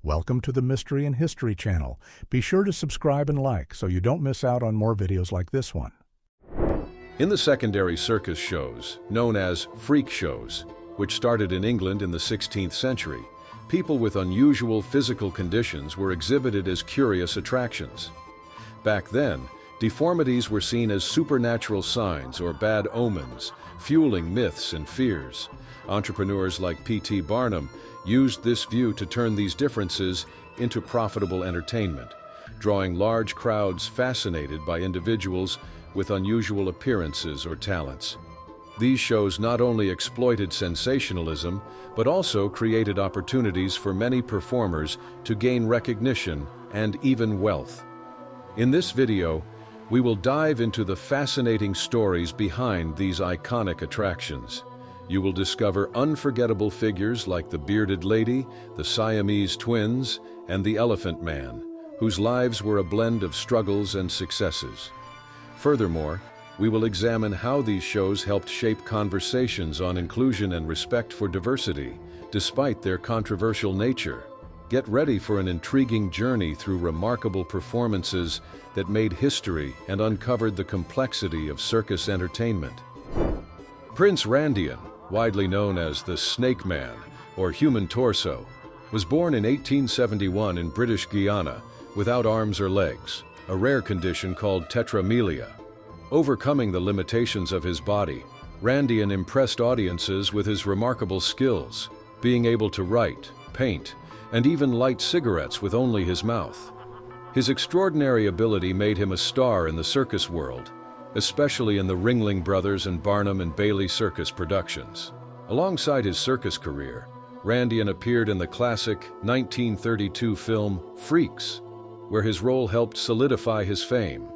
Welcome to the Mystery and History channel. Be sure to subscribe and like so you don't miss out on more videos like this one. In the secondary circus shows, known as freak shows, which started in England in the 16th century, people with unusual physical conditions were exhibited as curious attractions. Back then, deformities were seen as supernatural signs or bad omens, fueling myths and fears. Entrepreneurs like P.T. Barnum used this view to turn these differences into profitable entertainment, drawing large crowds fascinated by individuals with unusual appearances or talents. These shows not only exploited sensationalism, but also created opportunities for many performers to gain recognition and even wealth. In this video, we will dive into the fascinating stories behind these iconic attractions. You will discover unforgettable figures like the Bearded Lady, the Siamese Twins, and the Elephant Man, whose lives were a blend of struggles and successes. Furthermore, we will examine how these shows helped shape conversations on inclusion and respect for diversity, despite their controversial nature. Get ready for an intriguing journey through remarkable performances that made history and uncovered the complexity of circus entertainment. Prince Randian, widely known as the Snake Man or Human Torso, was born in 1871 in British Guiana without arms or legs, a rare condition called tetramelia. Overcoming the limitations of his body, Randian impressed audiences with his remarkable skills, being able to write, paint, and even light cigarettes with only his mouth. His extraordinary ability made him a star in the circus world, especially in the Ringling Brothers and Barnum and Bailey circus productions. Alongside his circus career, Randian appeared in the classic 1932 film Freaks, where his role helped solidify his fame.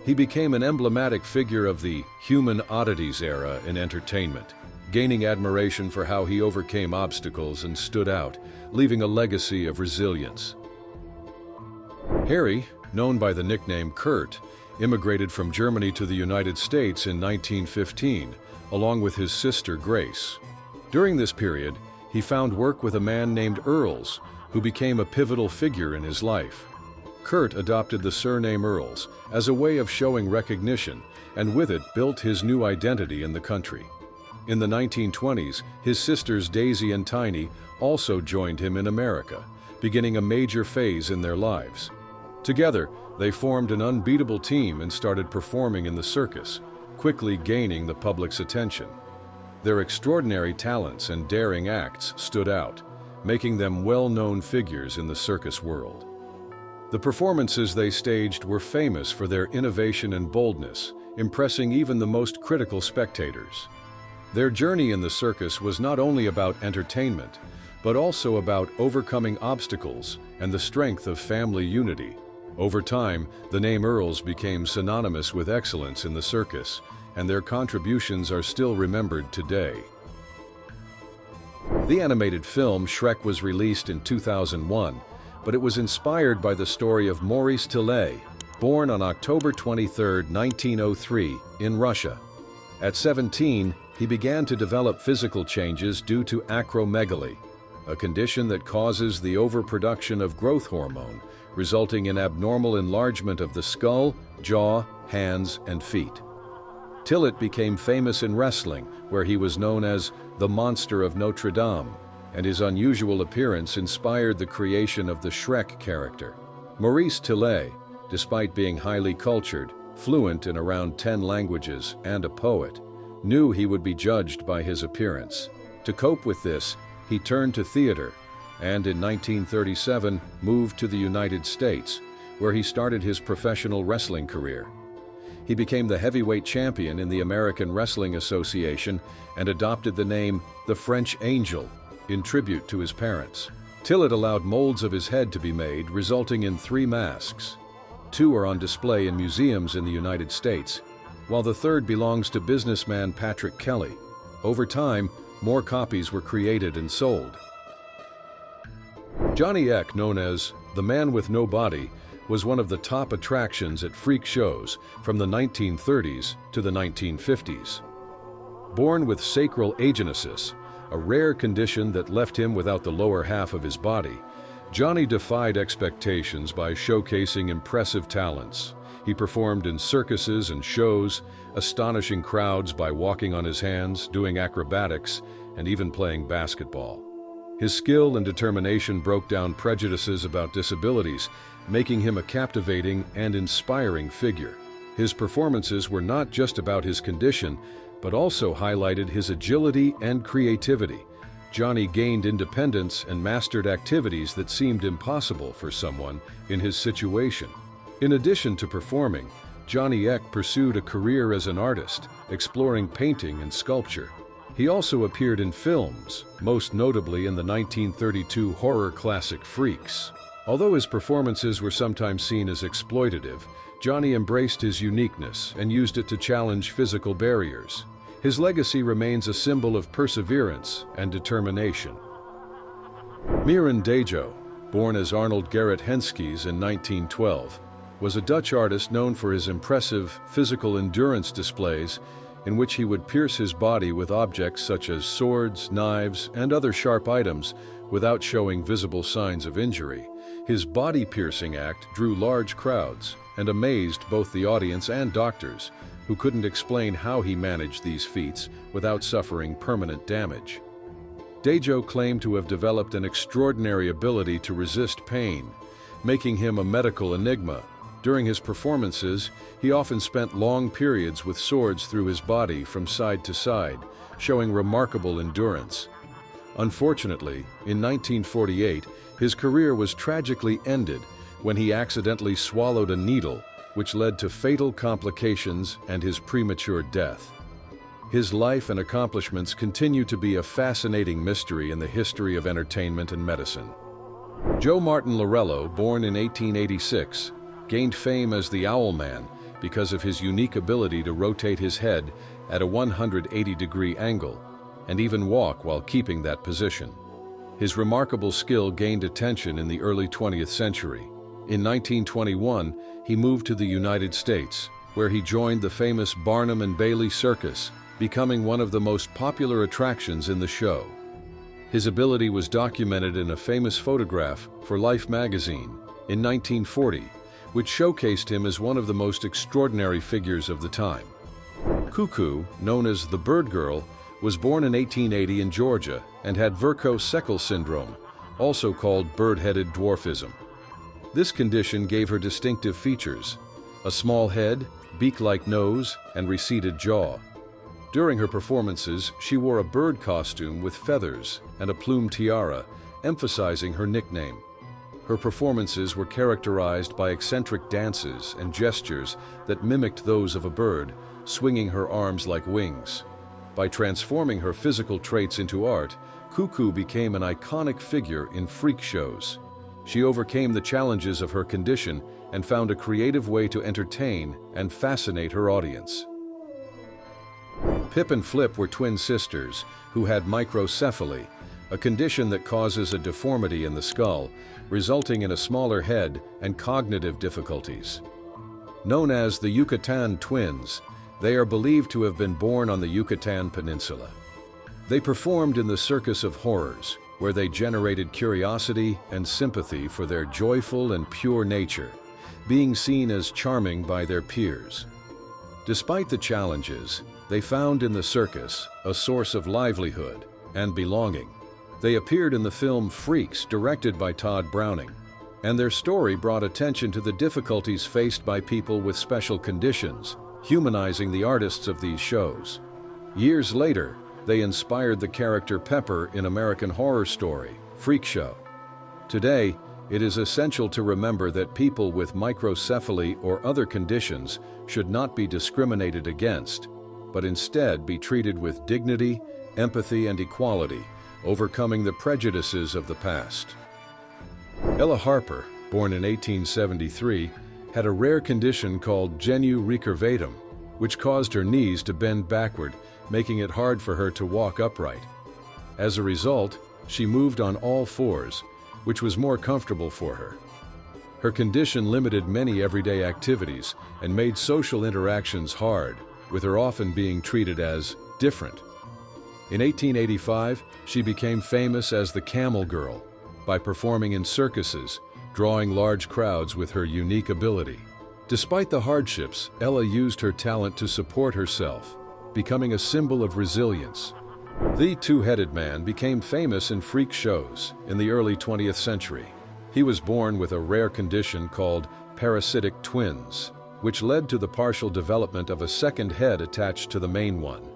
He became an emblematic figure of the human oddities era in entertainment, gaining admiration for how he overcame obstacles and stood out, leaving a legacy of resilience. Harry, known by the nickname Kurt, immigrated from Germany to the United States in 1915, along with his sister Grace. During this period, he found work with a man named Earls, who became a pivotal figure in his life. Kurt adopted the surname Earls as a way of showing recognition, and with it built his new identity in the country. In the 1920s, his sisters Daisy and Tiny also joined him in America, beginning a major phase in their lives. Together, they formed an unbeatable team and started performing in the circus, quickly gaining the public's attention. Their extraordinary talents and daring acts stood out, making them well-known figures in the circus world. The performances they staged were famous for their innovation and boldness, impressing even the most critical spectators. Their journey in the circus was not only about entertainment, but also about overcoming obstacles and the strength of family unity. Over time, the name Earls became synonymous with excellence in the circus, and their contributions are still remembered today. The animated film Shrek was released in 2001, but it was inspired by the story of Maurice Tillet, born on October 23, 1903, in Russia. At 17, he began to develop physical changes due to acromegaly, a condition that causes the overproduction of growth hormone, resulting in abnormal enlargement of the skull, jaw, hands, and feet. Tillet became famous in wrestling, where he was known as the Monster of Notre Dame, and his unusual appearance inspired the creation of the Shrek character. Maurice Tillet, despite being highly cultured, fluent in around 10 languages, and a poet, knew he would be judged by his appearance. To cope with this, he turned to theater, and in 1937 moved to the United States, where he started his professional wrestling career. He became the heavyweight champion in the American Wrestling Association and adopted the name the French Angel in tribute to his parents. Tillet allowed molds of his head to be made, resulting in 3 masks. 2 are on display in museums in the United States, while the third belongs to businessman Patrick Kelly. Over time, more copies were created and sold. Johnny Eck, known as the Man with No Body, was one of the top attractions at freak shows from the 1930s to the 1950s. Born with sacral agenesis, a rare condition that left him without the lower half of his body, Johnny defied expectations by showcasing impressive talents. He performed in circuses and shows, astonishing crowds by walking on his hands, doing acrobatics, and even playing basketball. His skill and determination broke down prejudices about disabilities, making him a captivating and inspiring figure. His performances were not just about his condition, but also highlighted his agility and creativity. Johnny gained independence and mastered activities that seemed impossible for someone in his situation. In addition to performing, Johnny Eck pursued a career as an artist, exploring painting and sculpture. He also appeared in films, most notably in the 1932 horror classic Freaks. Although his performances were sometimes seen as exploitative, Johnny embraced his uniqueness and used it to challenge physical barriers. His legacy remains a symbol of perseverance and determination. Miran Dejo, born as Arnold Gerrit Henskes in 1912, was a Dutch artist known for his impressive physical endurance displays in which he would pierce his body with objects such as swords, knives, and other sharp items without showing visible signs of injury. His body-piercing act drew large crowds and amazed both the audience and doctors, who couldn't explain how he managed these feats without suffering permanent damage. Dejo claimed to have developed an extraordinary ability to resist pain, making him a medical enigma. During his performances, he often spent long periods with swords through his body from side to side, showing remarkable endurance. Unfortunately, in 1948, his career was tragically ended when he accidentally swallowed a needle, which led to fatal complications and his premature death. His life and accomplishments continue to be a fascinating mystery in the history of entertainment and medicine. Joe Martin Lorello, born in 1886, gained fame as the Owl Man because of his unique ability to rotate his head at a 180-degree angle and even walk while keeping that position. His remarkable skill gained attention in the early 20th century. In 1921, he moved to the United States, where he joined the famous Barnum and Bailey Circus, becoming one of the most popular attractions in the show. His ability was documented in a famous photograph for Life magazine in 1940, which showcased him as one of the most extraordinary figures of the time. Cuckoo, known as the Bird Girl, was born in 1880 in Georgia and had Verco-Sekel syndrome, also called bird-headed dwarfism. This condition gave her distinctive features: a small head, beak-like nose, and receded jaw. During her performances, she wore a bird costume with feathers and a plume tiara, emphasizing her nickname. Her performances were characterized by eccentric dances and gestures that mimicked those of a bird, swinging her arms like wings. By transforming her physical traits into art, Cuckoo became an iconic figure in freak shows. She overcame the challenges of her condition and found a creative way to entertain and fascinate her audience. Pip and Flip were twin sisters who had microcephaly, a condition that causes a deformity in the skull, resulting in a smaller head and cognitive difficulties. Known as the Yucatan Twins, they are believed to have been born on the Yucatan Peninsula. They performed in the Circus of Horrors, where they generated curiosity and sympathy for their joyful and pure nature, being seen as charming by their peers. Despite the challenges, they found in the circus a source of livelihood and belonging. They appeared in the film Freaks, directed by Todd Browning, and their story brought attention to the difficulties faced by people with special conditions, humanizing the artists of these shows. Years later, they inspired the character Pepper in American Horror Story, Freak Show. Today, it is essential to remember that people with microcephaly or other conditions should not be discriminated against, but instead be treated with dignity, empathy, and equality, overcoming the prejudices of the past. Ella Harper, born in 1873, had a rare condition called genu recurvatum, which caused her knees to bend backward, making it hard for her to walk upright. As a result, she moved on all fours, which was more comfortable for her. Her condition limited many everyday activities and made social interactions hard, with her often being treated as different. In 1885, she became famous as the Camel Girl, by performing in circuses, drawing large crowds with her unique ability. Despite the hardships, Ella used her talent to support herself, becoming a symbol of resilience. The two-headed man became famous in freak shows in the early 20th century. He was born with a rare condition called parasitic twins, which led to the partial development of a second head attached to the main one.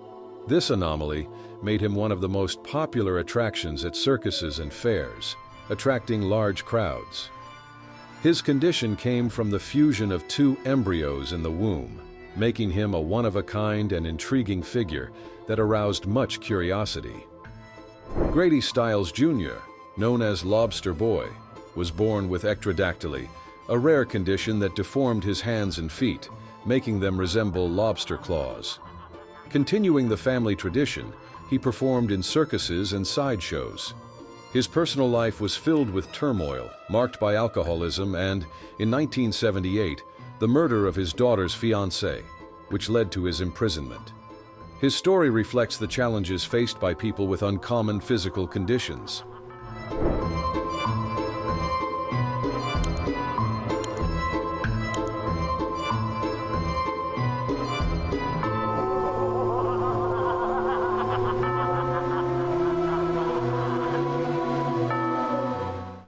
This anomaly made him one of the most popular attractions at circuses and fairs, attracting large crowds. His condition came from the fusion of two embryos in the womb, making him a one-of-a-kind and intriguing figure that aroused much curiosity. Grady Stiles Jr., known as Lobster Boy, was born with ectrodactyly, a rare condition that deformed his hands and feet, making them resemble lobster claws. Continuing the family tradition, he performed in circuses and sideshows. His personal life was filled with turmoil, marked by alcoholism and, in 1978, the murder of his daughter's fiancé, which led to his imprisonment. His story reflects the challenges faced by people with uncommon physical conditions.